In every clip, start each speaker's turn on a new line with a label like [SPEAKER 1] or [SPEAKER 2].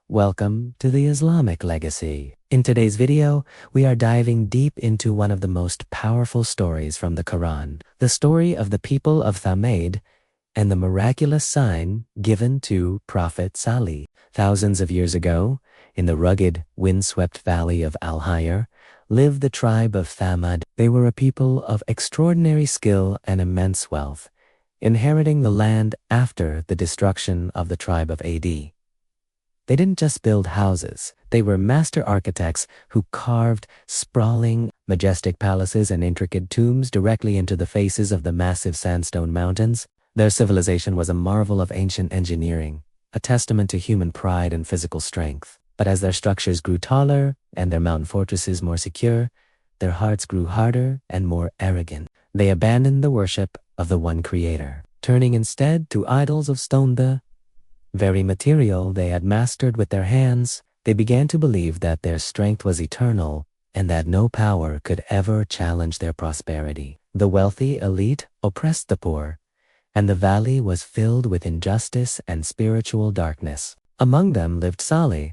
[SPEAKER 1] Welcome to the Islamic Legacy. In today's video, we are diving deep into one of the most powerful stories from the Quran, the story of the people of Thamud and the miraculous sign given to Prophet Salih. Thousands of years ago, in the rugged, windswept valley of Al-Hijr, lived the tribe of Thamud. They were a people of extraordinary skill and immense wealth, inheriting the land after the destruction of the tribe of Ad. They didn't just build houses, they were master architects who carved sprawling, majestic palaces and intricate tombs directly into the faces of the massive sandstone mountains. Their civilization was a marvel of ancient engineering, a testament to human pride and physical strength. But as their structures grew taller and their mountain fortresses more secure, their hearts grew harder and more arrogant. They abandoned the worship of the one Creator, turning instead to idols of stone, the very material they had mastered with their hands. They began to believe that their strength was eternal and that no power could ever challenge their prosperity. The wealthy elite oppressed the poor, and the valley was filled with injustice and spiritual darkness. Among them lived Salih,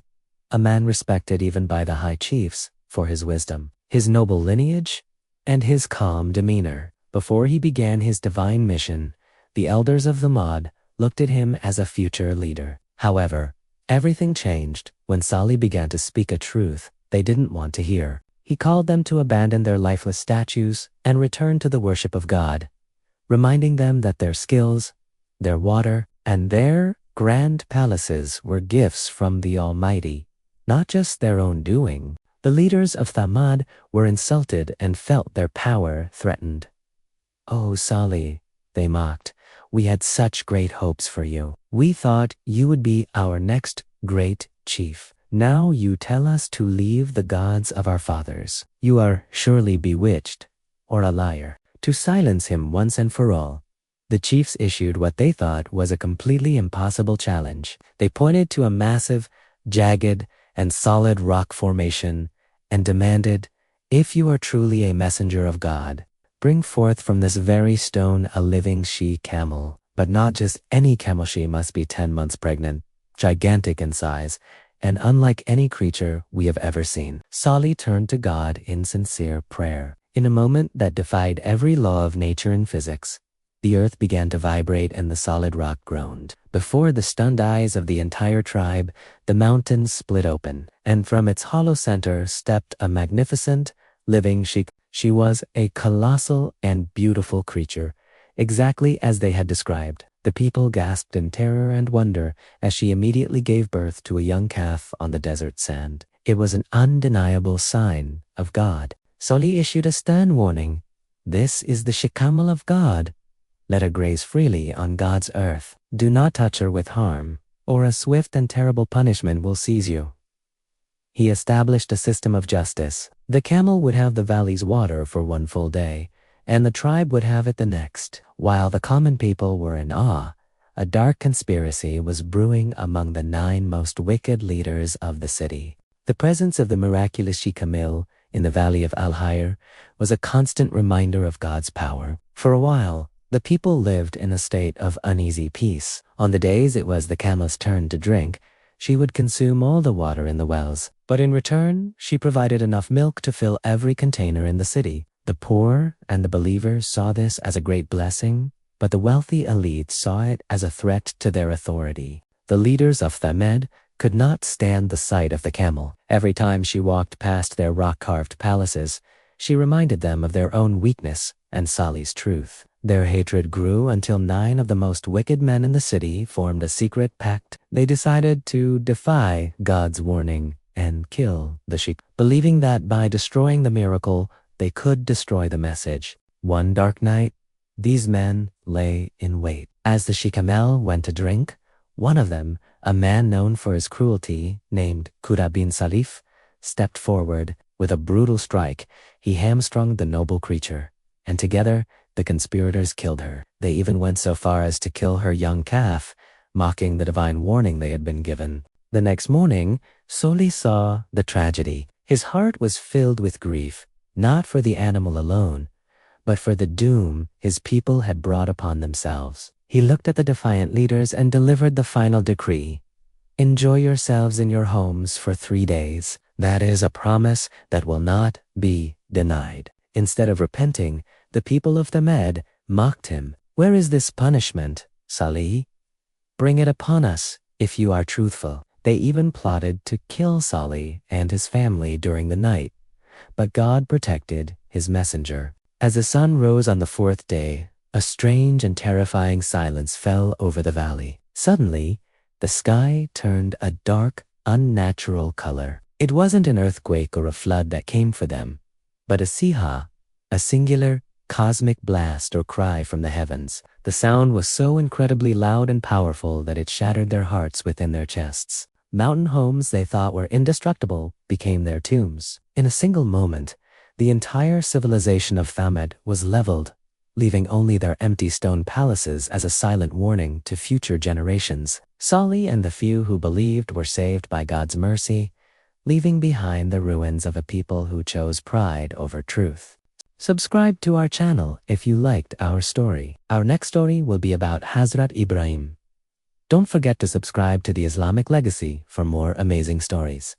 [SPEAKER 1] a man respected even by the high chiefs for his wisdom, his noble lineage, and his calm demeanor. Before he began his divine mission, the elders of Thamud looked at him as a future leader. However, everything changed when Salih began to speak a truth they didn't want to hear. He called them to abandon their lifeless statues and return to the worship of God, reminding them that their skills, their water, and their grand palaces were gifts from the Almighty, not just their own doing. The leaders of Thamud were insulted and felt their power threatened. "Oh, Salih," they mocked, "we had such great hopes for you. We thought you would be our next great chief. Now you tell us to leave the gods of our fathers. You are surely bewitched or a liar." To silence him once and for all, the chiefs issued what they thought was a completely impossible challenge. They pointed to a massive, jagged, and solid rock formation and demanded, "If you are truly a messenger of God, bring forth from this very stone a living she-camel, but not just any camel. She must be 10 months pregnant, gigantic in size, and unlike any creature we have ever seen." Salih turned to God in sincere prayer. In a moment that defied every law of nature and physics, the earth began to vibrate and the solid rock groaned. Before the stunned eyes of the entire tribe, the mountains split open, and from its hollow center stepped a magnificent, living she. She was a colossal and beautiful creature, exactly as they had described. The people gasped in terror and wonder as she immediately gave birth to a young calf on the desert sand. It was an undeniable sign of God. Salih issued a stern warning. "This is the She-Camel of God. Let her graze freely on God's earth. Do not touch her with harm, or a swift and terrible punishment will seize you." He established a system of justice. The camel would have the valley's water for one full day, and the tribe would have it the next. While the common people were in awe, a dark conspiracy was brewing among the 9 most wicked leaders of the city. The presence of the miraculous She-Camel in the valley of Al-Hijr was a constant reminder of God's power. For a while, the people lived in a state of uneasy peace. On the days it was the camel's turn to drink, she would consume all the water in the wells, but in return, she provided enough milk to fill every container in the city. The poor and the believers saw this as a great blessing, but the wealthy elite saw it as a threat to their authority. The leaders of Thamud could not stand the sight of the camel. Every time she walked past their rock-carved palaces, she reminded them of their own weakness and Salih's truth. Their hatred grew until 9 of the most wicked men in the city formed a secret pact. They decided to defy God's warning and kill the sheep, believing that by destroying the miracle, they could destroy the message. One dark night, these men lay in wait. As the She-Camel went to drink, one of them, a man known for his cruelty named bin Salif, stepped forward. With a brutal strike, he hamstrung the noble creature, and together the conspirators killed her. They even went so far as to kill her young calf, mocking the divine warning they had been given. The next morning, Salih saw the tragedy. His heart was filled with grief, not for the animal alone, but for the doom his people had brought upon themselves. He looked at the defiant leaders and delivered the final decree. Enjoy yourselves in your homes for 3 days. That is a promise that will not be denied. Instead of repenting, the people of Thamud mocked him. Where is this punishment, Salih? Bring it upon us, if you are truthful. They even plotted to kill Salih and his family during the night. But God protected his messenger. As the sun rose on the 4th day, a strange and terrifying silence fell over the valley. Suddenly, the sky turned a dark, unnatural color. It wasn't an earthquake or a flood that came for them, but a siha, a singular, cosmic blast or cry from the heavens. The sound was so incredibly loud and powerful that it shattered their hearts within their chests. Mountain homes they thought were indestructible became their tombs. In a single moment, the entire civilization of Thamud was leveled, leaving only their empty stone palaces as a silent warning to future generations. Salih and the few who believed were saved by God's mercy, leaving behind the ruins of a people who chose pride over truth. Subscribe to our channel if you liked our story. Our next story will be about Hazrat Ibrahim. Don't forget to subscribe to the Islamic Legacy for more amazing stories.